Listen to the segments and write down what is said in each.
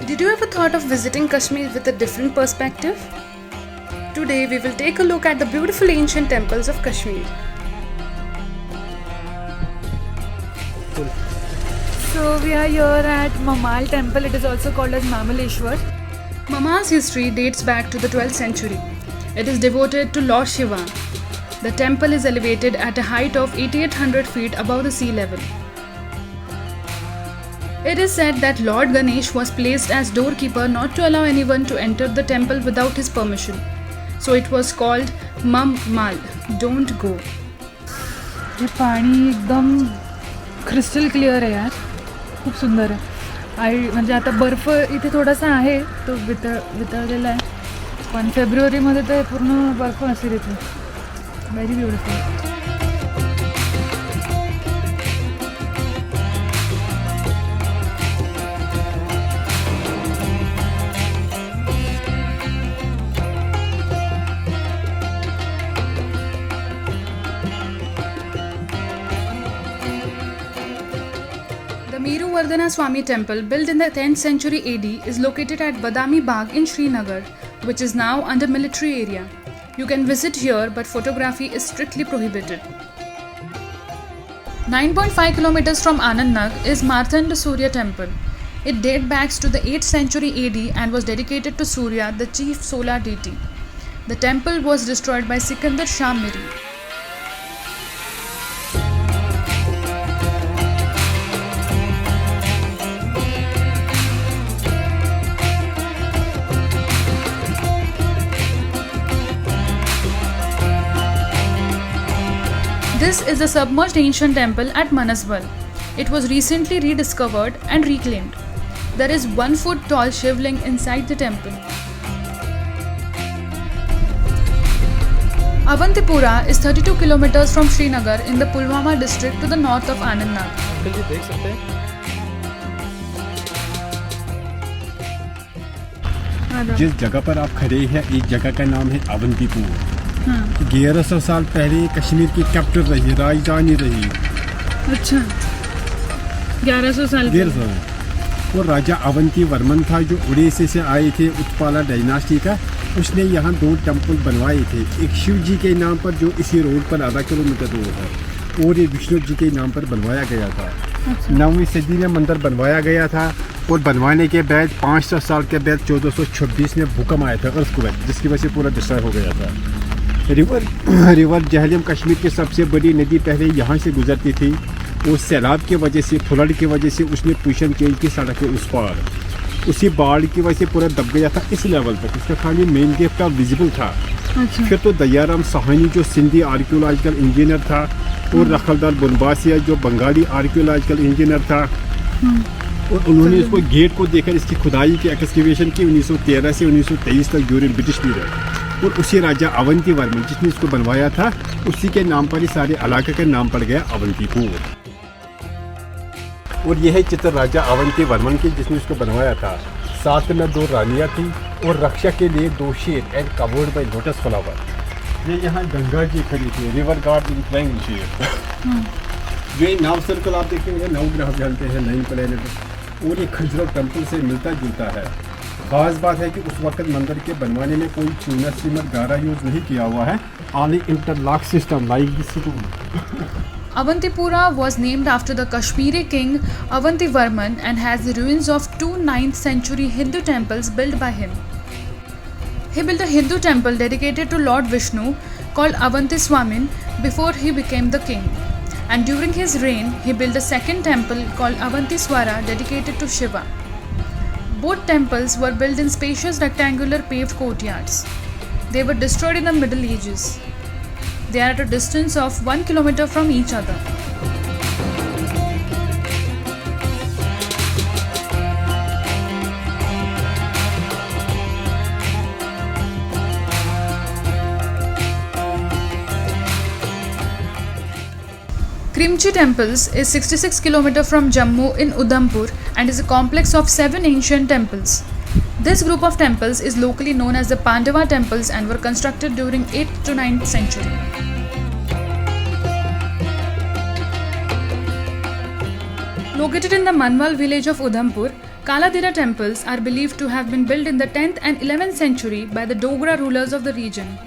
Did you ever thought of visiting Kashmir with a different perspective? Today we will take a look at the beautiful ancient temples of Kashmir. So we are here at Mamal temple. It is also called as Mamaleshwar. Mamal's history dates back to the 12th century. It is devoted to Lord Shiva. The temple is elevated at a height of 8800 feet above the sea level. It is said that Lord Ganesh was placed as doorkeeper not to allow anyone to enter the temple without his permission. So it was called Mal, don't go. ये पाणी एकदम crystal clear आहे यार, खूप सुंदर आहे. म्हणजे आता बर्फ इथे थोडासा आहे, तो वितळलेला आहे, पण फेब्रुवारीमध्ये तर पूर्ण बर्फ असेल इथे. Very beautiful. The Miruvardhana Swami temple, built in the 10th century AD, is located at Badami Bagh in Srinagar, which is now under military area. You can visit here, but photography is strictly prohibited. 9.5 kilometers from Anandnag is Martand Surya temple. It dates back to the 8th century AD and was dedicated to Surya, the chief solar deity. The temple was destroyed by Sikandar Shah Miri. This is the submerged ancient temple at Manasbal. It was recently rediscovered and reclaimed. There is 1 foot tall shivling inside the temple. Avantipora is 32 kilometers from Srinagar in the Pulwama district to the north of Anandnag. जिस जगह पर आप खड़े हैं, एक जगह का नाम है अवंतीपुर. 1100 साल पहले कश्मीर की कैपिटल रही, राजधानी रही. अच्छा, 1100 साल. वो राजा अवंती वर्मन था जो उड़ीसा से आए थे, उत्पाला डायनास्टी का. उसने यहाँ 2 टेम्पल बनवाए थे. एक शिव जी के नाम पर जो इसी रोड पर आधा किलोमीटर दूर है, और ये विष्णु जी के नाम पर बनवाया गया था. 9वीं सदी में मंदिर बनवाया गया था, और बनवाने के बाद 500 साल के बाद 1426 में भूकंप आया था, अर्थक्वेक, जिसकी वजह से पूरा डिस्ट्रॉय हो गया था. रिवर जहलम कश्मीर की सबसे बड़ी नदी पहले यहाँ से गुजरती थी. और सैलाब की वजह से, फ्लड की वजह से उसने पोजीशन चेंज की सड़क के उस पार. उसी बाढ़ की वजह से पूरा दब गया था इस लेवल तक. इसका खाली मेन गेट का विजिबल था. अच्छा. फिर तो दयाराम साहनी जो सिंधी आर्कियोलॉजिकल इंजीनियर था, और रखलदार बनवासिया जो बंगाली आर्कियोलॉजिकल इंजीनियर था, और उन्होंने इसको गेट को देखकर इसकी खुदाई की एक्सकेवेशन की 1913 से 1923 तक ड्यूरिंग ब्रिटिश पीरियड. और उसी राजा अवंती वर्मन जिसने इसको बनवाया था, उसी के नाम पर ही सारे इलाके का नाम पड़ गया अवंतीपुर. और यह है चित्र राजा अवंती वर्मन की जिसने इसको बनवाया था. साथ में 2 रानियाँ थी और रक्षा के लिए 2 शेर and covered by lotus flower. ये यहाँ गंगा जी खड़ी थी, रिवर गार्ड इन फ्लाइंग शेर. जो ये नव सर्कल आप देखेंगे, 9 ग्रह जानते हैं, 9 प्लैनेट, और ये खजुराहो टेम्पल से मिलता जुलता है. खास बात है कि उस वक्त मंदिर के बनवाने में कोई चूना सीमेंट गारा यूज नहीं किया हुआ है. Only interlock system like this. Avantipura was named after the Kashmiri king Avantivarman and has the ruins of 2 9th century Hindu temples built by him. He built a Hindu temple dedicated to Lord Vishnu called Avantiswamin before he became the king. And during his reign, he built a second temple called Avantiswara dedicated to Shiva. Both temples were built in spacious rectangular paved courtyards. They were destroyed in the Middle Ages. They are at a distance of 1 kilometer from each other. Krimchi Temples is 66 km from Jammu in Udhampur and is a complex of 7 ancient temples. This group of temples is locally known as the Pandava temples and were constructed during 8th to 9th century. Located in the Manwal village of Udhampur, Kaladira temples are believed to have been built in the 10th and 11th century by the Dogra rulers of the region.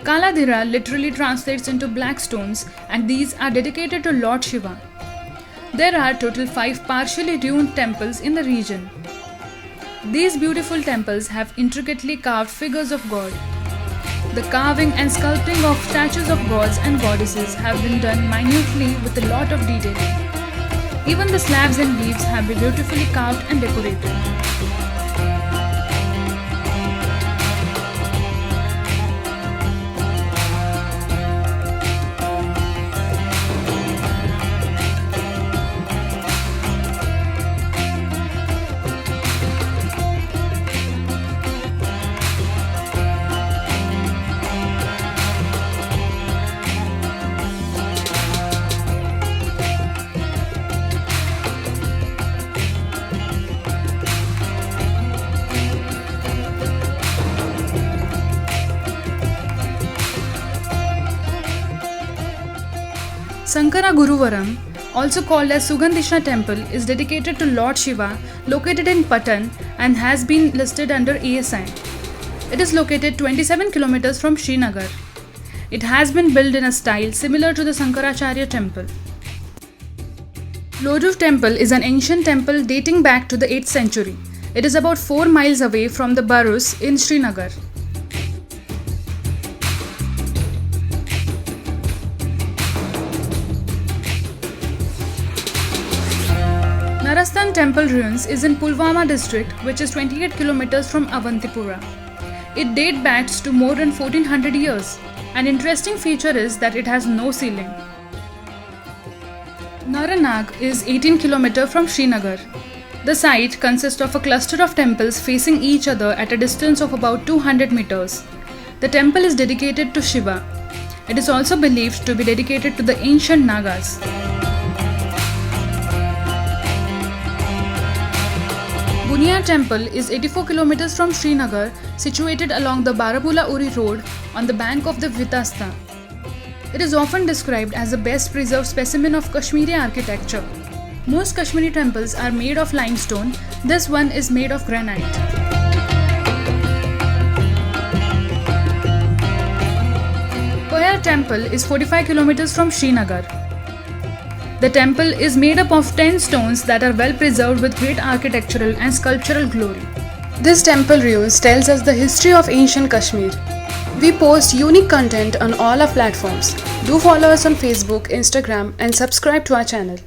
Kaladira literally translates into black stones, and these are dedicated to Lord Shiva. There are total 5 partially ruined temples in the region. These beautiful temples have intricately carved figures of God. The carving and sculpting of statues of gods and goddesses have been done minutely with a lot of detailing. Even the slabs and leaves have been beautifully carved and decorated. Sankara Guruvaram, also called as Sugandhisha temple, is dedicated to Lord Shiva, located in Mattan and has been listed under ASI. It is located 27 kilometers from Srinagar. It has been built in a style similar to the Sankaracharya temple. Loruv temple is an ancient temple dating back to the 8th century. It is about 4 miles away from the Barus in Srinagar. Narastan temple ruins is in Pulwama district, which is 28 kilometers from Avantipora. It dates back to more than 1400 years. An interesting feature is that it has no ceiling. Naranag is 18 kilometers from Srinagar. The site consists of a cluster of temples facing each other at a distance of about 200 meters. The temple is dedicated to Shiva. It is also believed to be dedicated to the ancient Nagas. Bunia temple is 84 kilometers from Srinagar, situated along the Barabulla-Uri road on the bank of the Vitasta. It is often described as the best preserved specimen of Kashmiri architecture. Most Kashmiri temples are made of limestone. This one is made of granite. Koyar temple is 45 kilometers from Srinagar. The temple is made up of 10 stones that are well preserved with great architectural and sculptural glory. This temple ruins tells us the history of ancient Kashmir. We post unique content on all our platforms. Do follow us on Facebook, Instagram, and subscribe to our channel.